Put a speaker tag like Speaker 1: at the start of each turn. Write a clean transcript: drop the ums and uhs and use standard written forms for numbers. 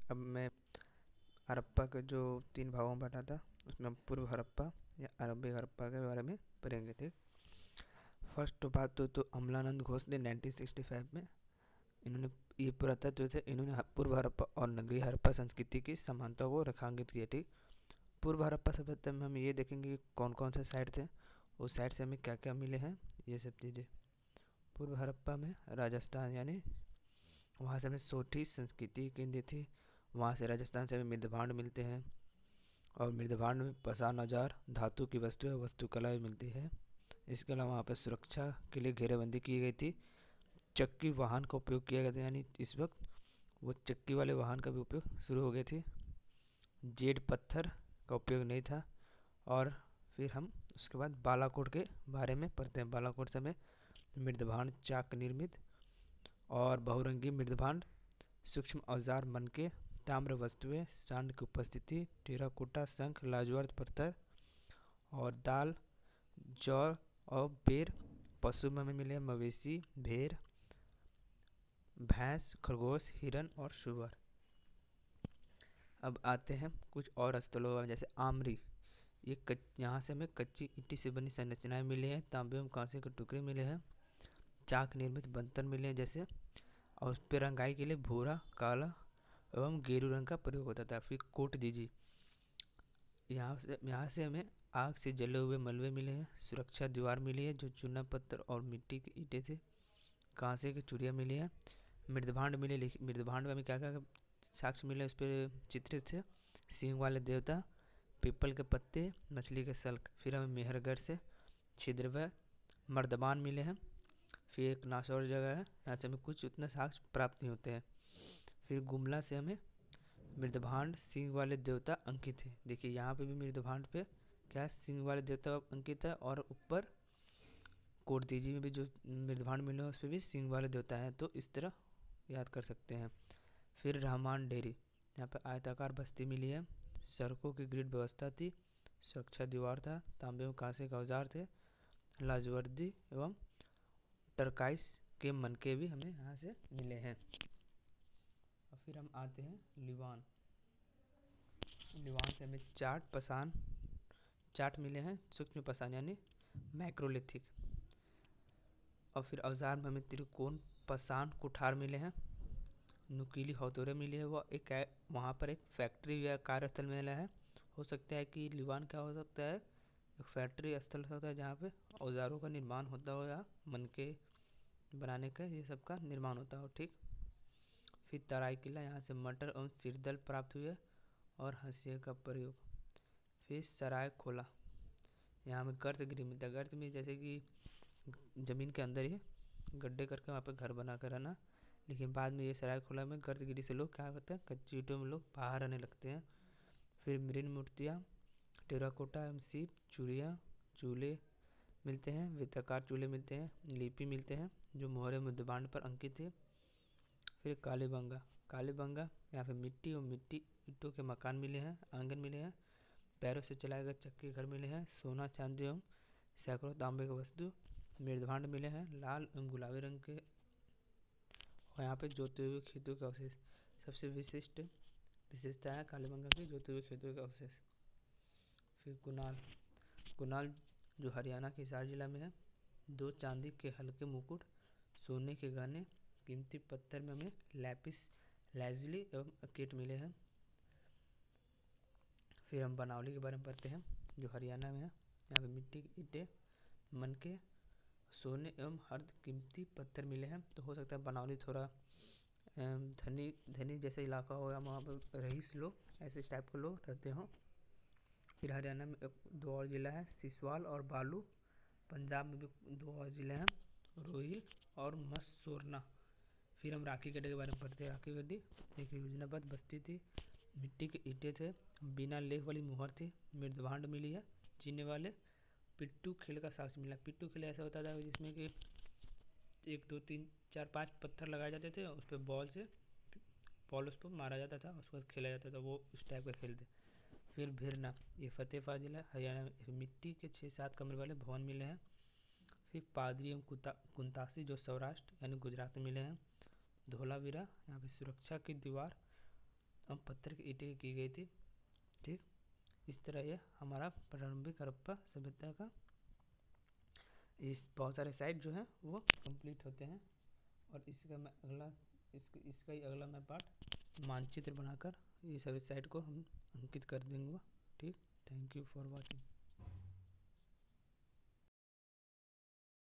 Speaker 1: अब मैं हड़प्पा के जो 3 भागों में बांटा था उसमें हम पूर्व हड़प्पा या अरबी हड़प्पा के बारे में पढ़ेंगे। ठीक, फर्स्ट तो बात तो अमलानंद घोष ने 1965 में इन्होंने ये पुरातत्व थे, इन्होंने पूर्व हड़प्पा और नगरीय हड़प्पा संस्कृति की समानता को रेखांकित किया। ठीक, पूर्व हड़प्पा सभ्यता में हम ये देखेंगे कि कौन कौन से साइट थे, उस साइट से हमें क्या क्या मिले हैं, ये सब चीज़ें। पूर्व हड़प्पा में राजस्थान यानी वहाँ से हमें सोठी संस्कृति केंद्र थी, वहाँ से राजस्थान से हमें मृदभांड मिलते हैं और मृदभांड में पसान औजार, धातु की वस्तुएं, वास्तुकला भी मिलती है। इसके अलावा वहाँ पर सुरक्षा के लिए घेराबंदी की गई थी, चक्की वाहन का उपयोग किया गया था, यानी इस वक्त वो चक्की वाले वाहन का भी उपयोग शुरू हो गए थे। जेड पत्थर का उपयोग नहीं था। और फिर हम उसके बाद बालाकोट के बारे में पढ़ते हैं। बालाकोट से हमें मृदभांड, चाक निर्मित और बहुरंगी मृदभांड, सूक्ष्म औजार, मनके, ताम्र वस्तुएं, सांड की उपस्थिति, टेराकोटा, शंख, लाजवर्द पत्थर और दाल, जौ और बेर। पशु में हमें मिले मवेशी, भेड़, भैंस, खरगोश, हिरन और सुअर। अब आते हैं कुछ और स्थलों जैसे आमरी। ये यहाँ से हमें कच्ची ईंटी से बनी संरचनाएं मिली हैं, तांबे एवं कांसे के टुकड़े मिले हैं, चाक निर्मित बर्तन मिले हैं जैसे, और उस पर रंगाई के लिए भूरा, काला एवं गेरू रंग का प्रयोग होता था। फिर कोट दीजिए, यहाँ से हमें आग से जले हुए मलबे मिले हैं, सुरक्षा दीवार मिली है जो चूना पत्थर और मिट्टी के ईंटें थे, कांसे की चूड़ियाँ मिली हैं, मृदभांड मिले। मृदभांड में हमें क्या क्या साक्ष्य मिले उस पर चित्रित थे, सींग वाले देवता, पीपल के पत्ते, मछली के सल्क। फिर हमें मेहरगढ़ से छिद्रवय मर्दबान मिले हैं। फिर एक नासौर जगह है, यहाँ से हमें कुछ उतना साक्ष्य प्राप्त नहीं होते हैं। फिर गुमला से हमें मृदभांड, सिंह वाले देवता अंकित है। देखिए यहाँ पे भी मृदभांड पे क्या है, सिंह वाले देवता अंकित है, और ऊपर कोटदीजी में भी जो मृदभांड मिले हैं उस पर भी सिंह वाले देवता हैं, तो इस तरह याद कर सकते हैं। फिर रहमान डेरी, यहाँ पे आयताकार बस्ती मिली है, सड़कों की ग्रिड व्यवस्था थी, सुरक्षा दीवार था, तांबे एवं कांसे के औजार थे, लाजवर्दी एवं टरकाइस के मनके भी हमें यहाँ से मिले हैं। और फिर हम आते हैं लीवान। लीवान से हमें चाट मिले हैं, सूक्ष्म पसान यानी मैक्रोलिथिक। और फिर औजार में हमें त्रिकोण पसान कुठार मिले हैं, नुकीली हथौड़े मिली है। वो एक वहाँ पर एक फैक्ट्री या कार्यस्थल मिला है। हो सकता है कि लीवान क्या हो सकता है, एक फैक्ट्री स्थल होता है जहाँ पे औजारों का निर्माण होता हो या मनके बनाने का ये सब का निर्माण होता हो। ठीक, फिर तराई किला, यहाँ से मटर एवं सिरदल प्राप्त हुए और हंसिया का प्रयोग। फिर सराय खोला, यहाँ में गर्त गृह मिलता है। गर्त में जैसे कि ज़मीन के अंदर ही गड्ढे करके वहाँ पे घर बना कर रहना, लेकिन बाद में ये सराय खोला में गर्तगिरी से लोग क्या होता है, कच्ची ईंटों में लोग बाहर आने लगते हैं। फिर मृण मूर्तियाँ, टेराकोटा एवं सीप, चूड़ियाँ, चूल्हे मिलते हैं, वृत्ताकार चूल्हे मिलते हैं, लिपि मिलते हैं जो मोहरे मध्यबांड पर अंकित है। फिर कालीबंगा, यहाँ पे मिट्टी और मिट्टी ईंटों के मकान मिले हैं, आंगन मिले हैं, पैरों से चलाए गए चक्की घर मिले हैं, सोना चांदी एवं सैकड़ों तांबे के वस्तु मृदभांड मिले हैं, लाल एवं गुलाबी रंग के। और यहाँ पे जोते हुए खेतों के अवशेष, सबसे विशेषता है कालीबंगा की जोते हुए खेतों के अवशेष। फिर कुनाल जो हरियाणा के हिसार जिला में है, 2 चांदी के हल्के मुकुट, सोने के गहने, कीमती पत्थर में हमें लैपिस लैजुली एवं अकेट मिले हैं। फिर हम बनावली के बारे में पढ़ते हैं जो हरियाणा में है, यहाँ पे मिट्टी की ईंटें, मनके, सोने एवं अर्ध कीमती पत्थर मिले हैं। तो हो सकता है बनावली थोड़ा धनी धनी जैसा इलाका हो, या वहाँ पर रईस लोग ऐसे टाइप के लोग रहते हों। फिर हरियाणा में 2 और ज़िला है, सिसवाल और बालू। पंजाब में भी 2 और ज़िले हैं, रोहिल और मसोरना। फिर हम राखी गड्ढे के बारे में पढ़ते हैं। राखी गड्ढी एक योजनाबद्ध बस्ती थी, मिट्टी के ईंटें थे, बिना लेख वाली मुहर थी, मृदभांड मिली है चीने वाले। पिट्ठू खेल का साक्ष्य मिला। पिट्ठू खेल ऐसा होता था जिसमें कि 1 2 3 4 5 पत्थर लगाए जाते थे, उस पर बॉल उस पर मारा जाता था, उसके बाद खेला जाता था, वो उस टाइप का खेल थे। फिर भिरना, ये फतेहबाद जिला हरियाणा में, मिट्टी के 6-7 कमरे वाले भवन मिले हैं। फिर पादरी एवं कुंतासी जो सौराष्ट्र यानी गुजरात में मिले हैं। धोलावीरा, यहाँ पे सुरक्षा की दीवार पत्थर की ईंटें की गई थी। ठीक, इस तरह ये हमारा प्रारंभिक हड़प्पा सभ्यता का इस बहुत सारे साइट जो हैं वो कंप्लीट होते हैं। और इसका मैं इसका ही अगला मैं पार्ट मानचित्र बनाकर ये सभी साइट को हम अंकित कर देंगे। ठीक, थैंक यू फॉर वॉचिंग।